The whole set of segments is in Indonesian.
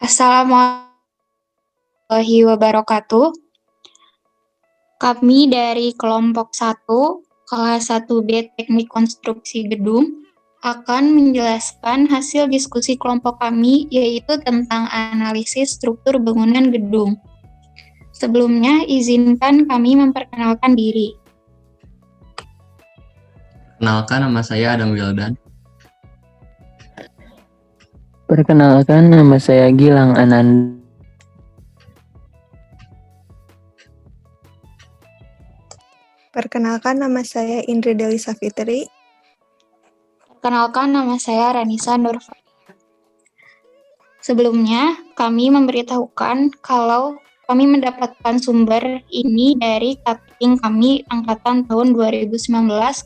Assalamualaikum warahmatullahi wabarakatuh. Kami dari kelompok 1, kelas 1B Teknik Konstruksi Gedung, akan menjelaskan hasil diskusi kelompok kami, yaitu tentang analisis struktur bangunan gedung. Sebelumnya, izinkan kami memperkenalkan diri. Perkenalkan, nama saya Adam Wildan. Perkenalkan, nama saya Gilang Ananda. Perkenalkan, nama saya Indri Delisa Fitri. Perkenalkan, nama saya Ranisa Nurfania. Sebelumnya, kami memberitahukan kalau kami mendapatkan sumber ini dari cutting kami angkatan tahun 2019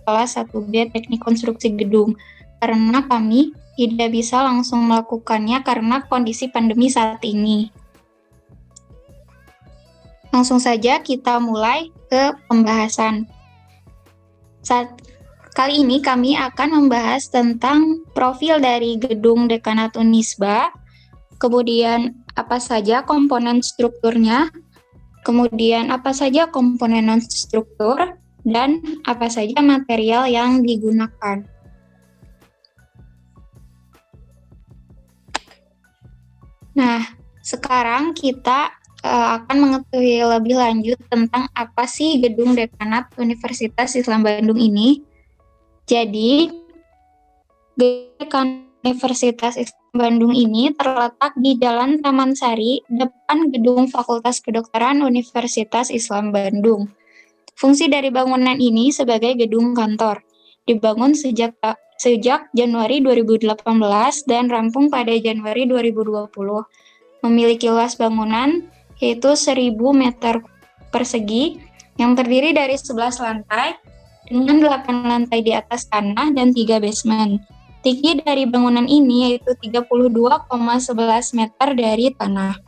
kelas 1B Teknik Konstruksi Gedung, karena kami tidak bisa langsung melakukannya karena kondisi pandemi saat ini. Langsung saja kita mulai ke pembahasan. Kali ini kami akan membahas tentang profil dari gedung Dekanat Unisba, kemudian apa saja komponen strukturnya, kemudian apa saja komponen non-struktur, dan apa saja material yang digunakan. Nah, sekarang kita akan mengetahui lebih lanjut tentang apa sih gedung Dekanat Universitas Islam Bandung ini. Jadi, Dekanat Universitas Islam Bandung ini terletak di Jalan Taman Sari, depan gedung Fakultas Kedokteran Universitas Islam Bandung. Fungsi dari bangunan ini sebagai gedung kantor. Dibangun sejak Januari 2018 dan rampung pada Januari 2020. Memiliki luas bangunan yaitu 1.000 meter persegi yang terdiri dari 11 lantai dengan 8 lantai di atas tanah dan 3 basement. Tinggi dari bangunan ini yaitu 32,11 meter dari tanah.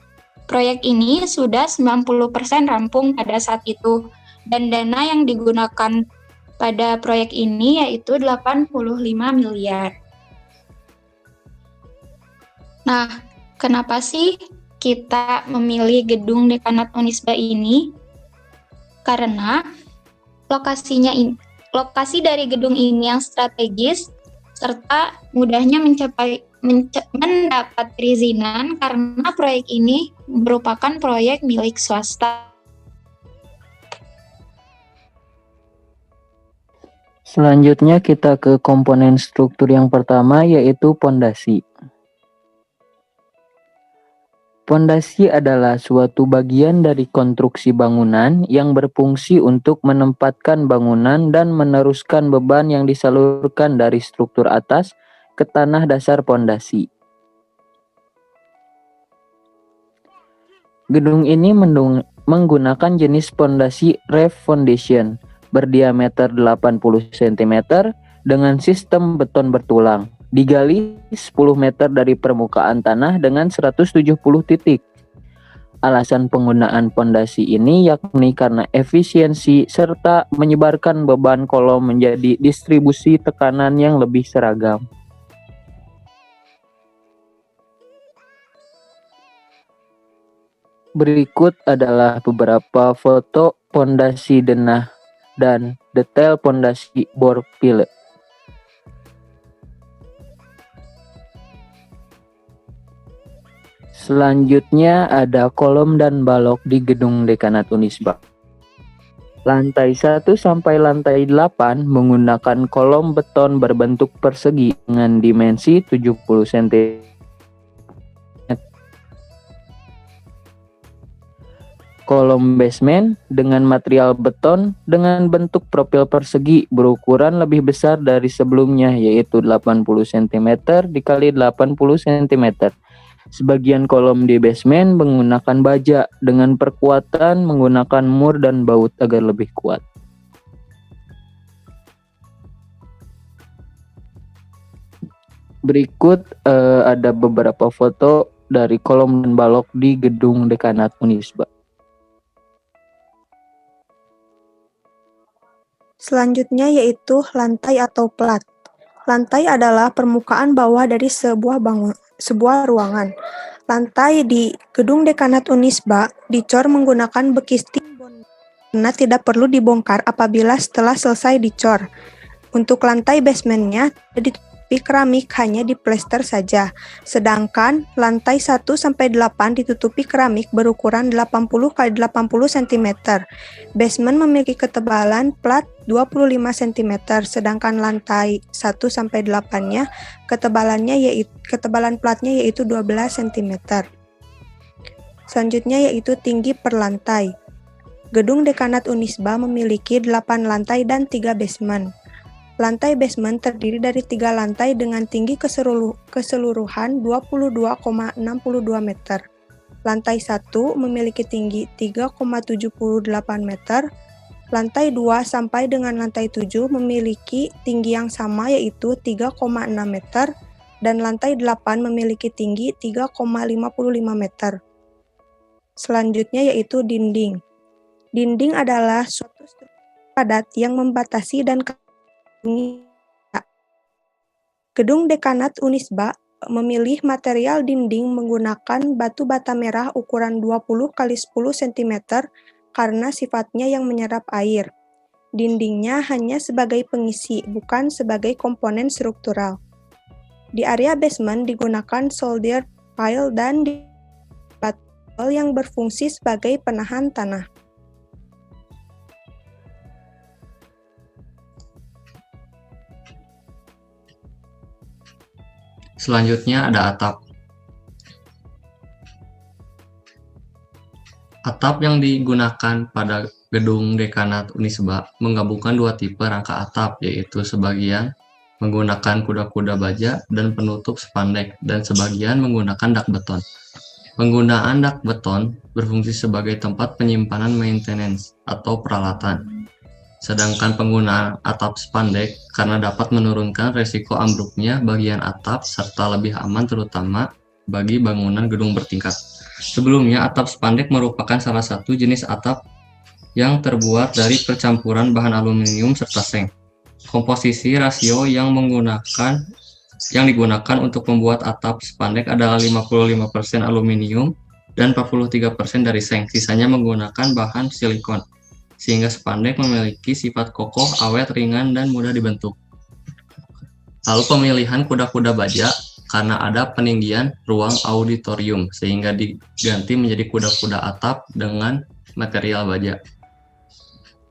Proyek ini sudah 90% rampung pada saat itu, dan dana yang digunakan pada proyek ini yaitu 85 miliar. Nah, kenapa sih kita memilih gedung Dekanat Unisba ini? Karena lokasi dari gedung ini yang strategis serta mudahnya mendapat perizinan karena proyek ini merupakan proyek milik swasta. Selanjutnya kita ke komponen struktur yang pertama, yaitu pondasi. Pondasi adalah suatu bagian dari konstruksi bangunan yang berfungsi untuk menempatkan bangunan dan meneruskan beban yang disalurkan dari struktur atas ke tanah dasar pondasi. Gedung ini menggunakan jenis pondasi reef foundation berdiameter 80 cm dengan sistem beton bertulang. Digali 10 meter dari permukaan tanah dengan 170 titik. Alasan penggunaan pondasi ini yakni karena efisiensi serta menyebarkan beban kolom menjadi distribusi tekanan yang lebih seragam. Berikut adalah beberapa foto pondasi denah dan detail pondasi bor pile. Selanjutnya ada kolom dan balok di gedung Dekanat Unisba. Lantai 1 sampai lantai 8 menggunakan kolom beton berbentuk persegi dengan dimensi 70 cm. Kolom basement dengan material beton dengan bentuk profil persegi berukuran lebih besar dari sebelumnya, yaitu 80 cm dikali 80 cm. Sebagian kolom di basement menggunakan baja dengan perkuatan menggunakan mur dan baut agar lebih kuat. Berikut ada beberapa foto dari kolom dan balok di gedung Dekanat Unisba. Selanjutnya yaitu lantai atau plat. Lantai adalah permukaan bawah dari sebuah ruangan. Lantai di gedung dekanat Unisba dicor menggunakan bekis timbun karena tidak perlu dibongkar apabila setelah selesai dicor. Untuk lantai basementnya tidak ditutupi keramik, hanya diplester saja. Sedangkan lantai 1-8 ditutupi keramik berukuran 80 x 80 cm. Basement memiliki ketebalan plat 25 cm, sedangkan lantai 1-8-nya ketebalan platnya yaitu 12 cm. Selanjutnya yaitu tinggi per lantai. Gedung dekanat Unisba memiliki 8 lantai dan 3 basement. Lantai basement terdiri dari 3 lantai dengan tinggi keseluruhan 22,62 meter. Lantai 1 memiliki tinggi 3,78 meter. Lantai 2 sampai dengan lantai 7 memiliki tinggi yang sama yaitu 3,6 meter dan lantai 8 memiliki tinggi 3,55 meter. Selanjutnya yaitu dinding. Dinding adalah suatu struktur padat yang membatasi dan Gedung dekanat Unisba memilih material dinding menggunakan batu bata merah ukuran 20 x 10 cm karena sifatnya yang menyerap air. Dindingnya hanya sebagai pengisi, bukan sebagai komponen struktural. Di area basement digunakan solder pile dan batu yang berfungsi sebagai penahan tanah. Selanjutnya ada atap. Atap yang digunakan pada gedung dekanat Unisba menggabungkan 2 tipe rangka atap, yaitu sebagian menggunakan kuda-kuda baja dan penutup spandek, dan sebagian menggunakan dak beton. Penggunaan dak beton berfungsi sebagai tempat penyimpanan maintenance atau peralatan. Sedangkan penggunaan atap spandek karena dapat menurunkan resiko ambruknya bagian atap serta lebih aman terutama bagi bangunan gedung bertingkat. Sebelumnya, atap spandek merupakan salah satu jenis atap yang terbuat dari percampuran bahan aluminium serta seng. Komposisi rasio yang digunakan untuk membuat atap spandek adalah 55% aluminium dan 43% dari seng. Sisanya menggunakan bahan silikon, sehingga spandek memiliki sifat kokoh, awet, ringan, dan mudah dibentuk. Lalu pemilihan kuda-kuda baja karena ada peninggian ruang auditorium, sehingga diganti menjadi kuda-kuda atap dengan material baja.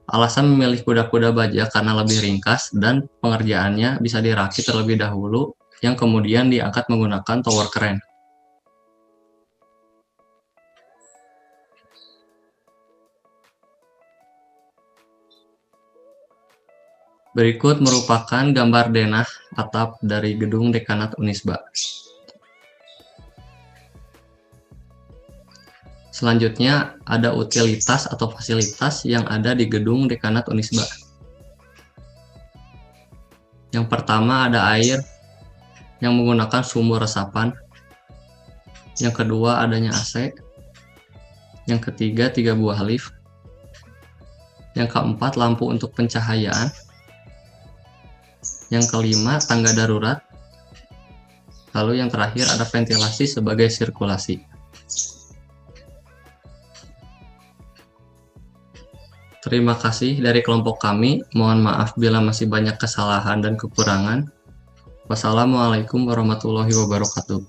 Alasan memilih kuda-kuda baja karena lebih ringkas dan pengerjaannya bisa dirakit terlebih dahulu, yang kemudian diangkat menggunakan tower crane. Berikut merupakan gambar denah atap dari gedung dekanat Unisba. Selanjutnya ada utilitas atau fasilitas yang ada di gedung dekanat Unisba. Yang pertama ada air yang menggunakan sumur resapan. Yang kedua adanya AC. Yang ketiga 3 buah lift. Yang keempat lampu untuk pencahayaan. Yang kelima tangga darurat. Lalu yang terakhir ada ventilasi sebagai sirkulasi. Terima kasih dari kelompok kami. Mohon maaf bila masih banyak kesalahan dan kekurangan. Wassalamualaikum warahmatullahi wabarakatuh.